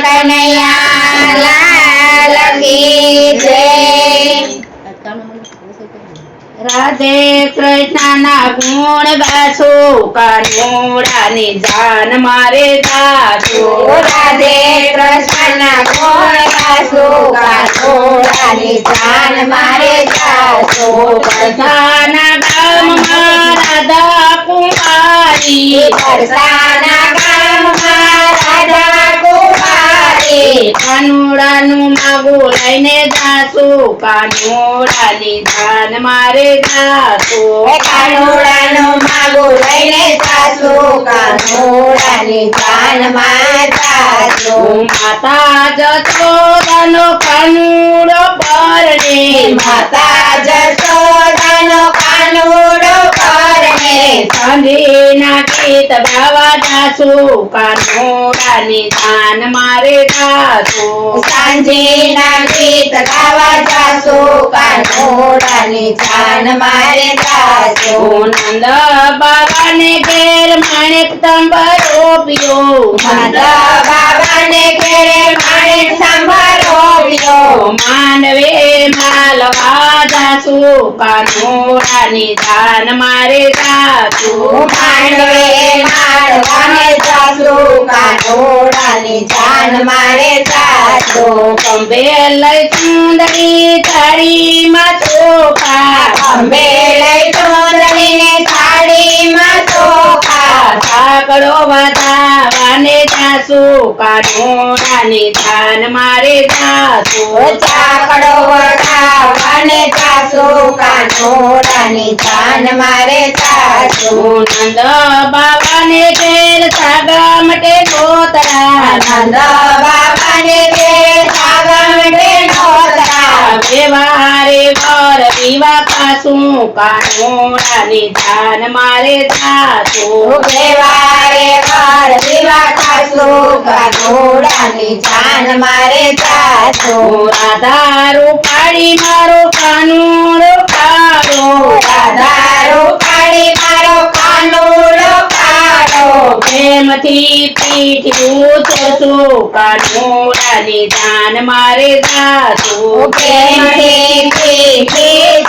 કનૈયા લાલ કી જય। રાધે કૃષ્ણના ગુણ ગાશો કાનોડાની જાન મારે ગાશો। રાધે કૃષ્ણના ગુણ ગાશો કાનોડાની જાન મારે ગાશો। બરસાના ગામમાં રાધા કુમારી બરસાના ગામમાં રાધા કુમારી કાનોડાનું માગું લઈને જાશું કાનોડાની જાન મારે જાશો। કાનોડાનું માગું લઈને જાશું કાનોડાની જાન મારે જાશો। માતા જશોદાનો કાનુડો પરણે માતા જશોદાનો કાનુડો પરણે સંધીના ગીત ગાવા જાશું કાનોડાની જાન મારે જાશો। સાંજેના ગીત ગાવા જાશું કાનોડાની જાન મારે જાશો। નંદ બાબાને ઘેર માણેક સંભારો પ્યો નંદ બાબાને ઘેર માણેક સંભારો પ્યો માંડવે માલવા જાશું કાનોડાની જાન મારે જાશો। માંડવે માલવાને જાશું કાનોડાની જાન મારે જાશો। કંબે લઈ સુંદરી થાળીમાં ચોખા કંબે લઈ સુંદરીને થાળીમાં ચોખા સાકડો વધાવાને જાશું કાનોડાની જાન મારે જાશો। સાકડો વધાવાને જાશું કાનોડાની જાન મારે જાશો। નંદ બાબાને ઘેર સાગા માટે ગોતરા નંદ બાબાને ઘેર સાગા માટે ગોતરા વ્યવહારે વર વિવા પાછું કાનોડાની જાન મારે જાશો। વ્યવહારે વર વિવા પાછું કાનોડાની જાન મારે જાશો। રાધા રૂપાળી મારો કાનુડો કાઢો રાધા રૂપાળી મારો કાનુડો કાઢો પ્રેમથી પીઠ ઉતરશું કાનોડાની જાન મારે જાશો। પ્રેમથી પીઠ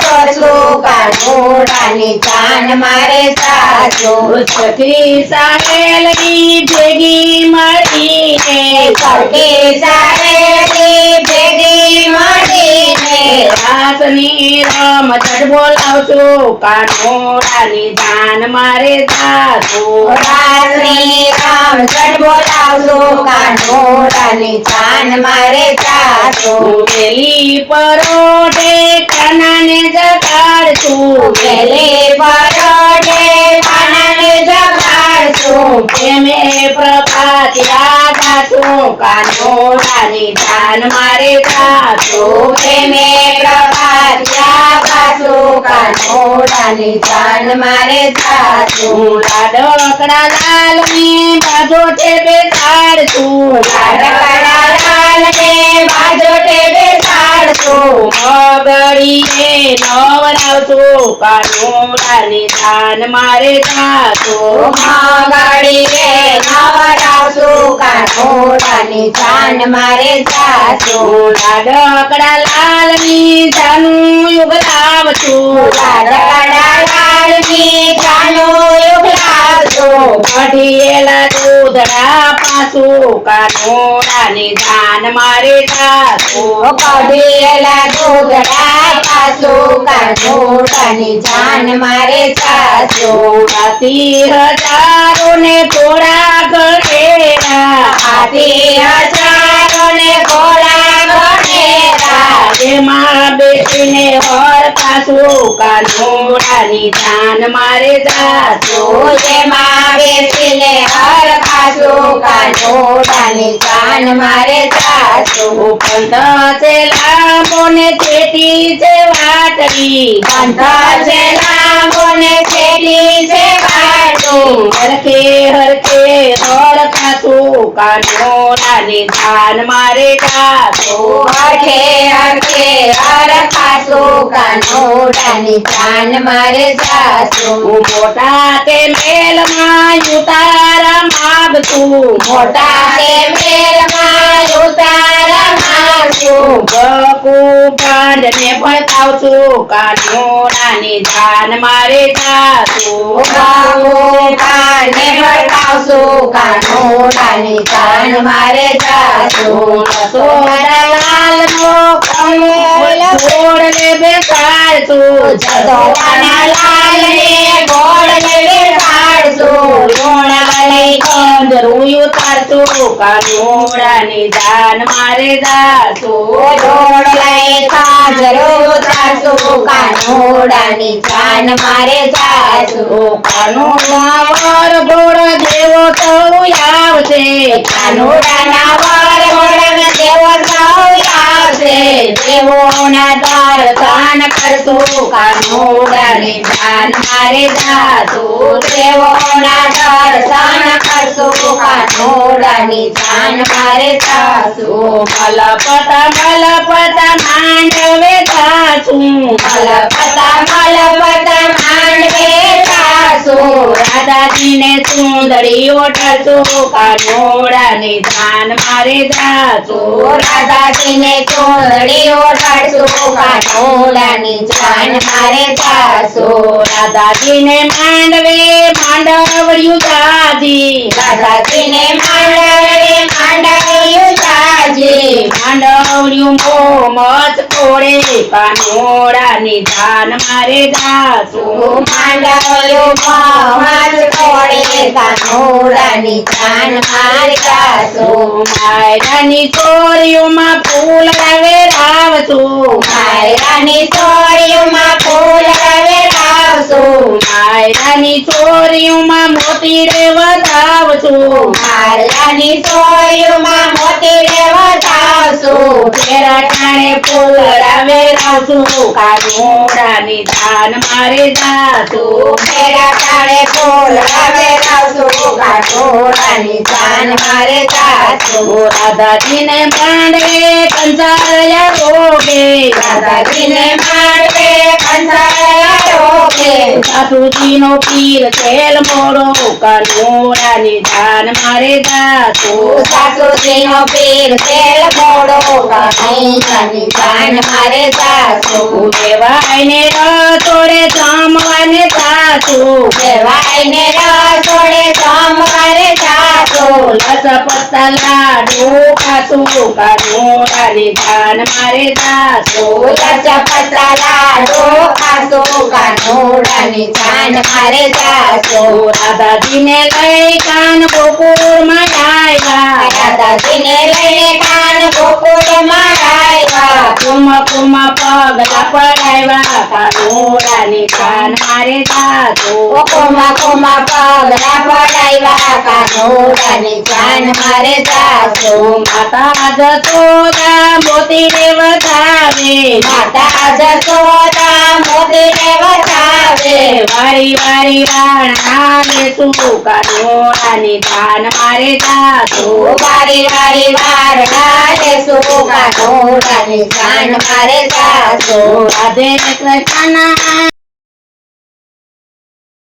ઉતરશું કાનોડાની જાન મારે જાશો। સખી સાહેલની ભેગી મળીને સખી સાહેલની ભેગી મળીને રાસની રમત બોલાવશું કાનોડાની જાન મારે જાશો। રાસની રમત બોલાવશું કાનોડાની જાન મારે જાશો। વેલી પરોઢે કાનાને જગાડશું વેલી પરોઢે કાનાને જગાડશું પ્રેમે પ્રભાતિયા ગાશું કાનોડાની જાન મારે જાશો। પ્રેમે પ્રભાતિયા ગાશું કાનોડાની જાન મારે જાશો। લાડકડા લાલની બાજોટે બેસાડશું લાડકડા લાલને બાજોટે બેસાડશું મગડીએ નવરાવશું કાનોડાની જાન મારે જાશો। મગડીએ નવરાવશું કાનોડાની જાન મારે જાશો। લાડકડા લાલની જાનું યુગલાવશું લાડકડા લાલની જાનું યુગલાવશું કઢિયેલા દૂધડા પાછું કાનોડાની જાન મારે જાશો। કઢિયેલા દૂધડા પાછું કાનોડાની જાન મારે જાશો। હાથી હજારો ને ઘોડા ગણેરા હાથી હજારો ને ઘોડા ગણેરા જેમાં બેસીને હર પાછું કાનોડાની જાન મારે જાશો। જેમાં બેસીને હર પાછું કાનોડાની જાન મારે જાશો। બંધ છે લાંબો ને છેટી છે વાટડી બંધ છે લાંબો ને છેટી છે વાટડી હરખે હરખે હર પાછું કાનોડાની જાન મારે જાશો। હરખે હરખે હર પાછું કાનોડાની જાન મારે જાશો। મોટા તે મેલમાં ઉતારા માગતું મોટા તે મેલમાં ભાંડને ભડકાવશું કાનોડાની જાન મારે જાશું ભાંડને ભડકાવશું કાનોડાની જાન મારે જાશું યશોદાલાલનો ઘોડલે બેસાડશું જશોદાના લાલને ઘોડલે બેસાડશું ઘોડા લઈ કંદરું ઉતારશું કાનોડાની જાન મારે જાશું ઘોડ લઈ કાજરો ઉતારશું કાનોડાની જાન મારે જાશું કાનોડા વર ઘોડ દેવો તો આવશે કાનોડાના વર ઘોડ દેવો સૌ આવશે દેવોના દર્શન કરશું કાનોડાની જાન મારે જાશું દેવોના દર્શન કરશું કાનોડાની જાન મારે જાશું મલપતા માંડવે જાશું મલપતા માંડવે જાશું રાધાજીને સુંદરીઓ ઢળશું કાનોડાની જાન મારે જાશું રાધાજીને ચૂંદડી ઓઢાડશું કાનોડાની જાન મારે જાશું રાધાજીને માંડવે માંડવડ્યું જાજી રાધાજીને માંડવ્યું જાજી માંડવડ્યું મોમત કોડે કાનોડાની જાન મારે જાશું માંડવ્યું મોહમ્મદ કોડે કાનોડાની જાન મારે જાશું માયરાની ચોરીઓમાં ફૂલ વેરાવશું માયરાની ચોરીઓમાં ફૂલ વેરાવશું માયરાની ચોરીઓમાં મોતી રે વધાવશું માયરાની ચોરીઓમાં મોતી રે વધાવશું તેરા ટાણે ફૂલ વેરાવશું કાનોડાની જાન મારે જાશું મેરા ટાણે ફૂલ વેરાવશું કાનોડાની જાન મારે જાશું રાધાજીને માંડવે કંસારયા રોગે રાધાજીને માંડવે કંસારયા રોગે સાસુજીનો પીર તેલ મોડો કાનોડાની જાન મારે જાશું સાસુજીનો પીર તેલ મોડો કાનોડાની જાન મારે જાશું દેવાયને રસોડે જમવાને જાશું દેવાયને રસોડે જમવારે જાશું લસપતા લાડુ ખાશું કાનોડાની જાન મારે જાશું લસપતા લાડુ ખાશું કાનોડાની જાન મારે જાશું રાધાજીને લઈ કાન ગોકુળમાં આવ્યા રાધાજીને લઈને કાન ગોકુળમાં આવ્યા કુમા પગલા પડાવ્યા કાનોડાની જાન મારે જાશું કુમા પગલા પડાવ્યા કાનોડાની જાન મારે જાશું માતા જશોદા મોતી રે વધાવે માતા જશોદા મોતી રે વધાવે વારી વારી વાણા લેશું કાનોડાની જાન મારે જાશું વારી વારી વારણા લેશું કાનોડાની જાન મારે જાશું રાધે કૃષ્ણ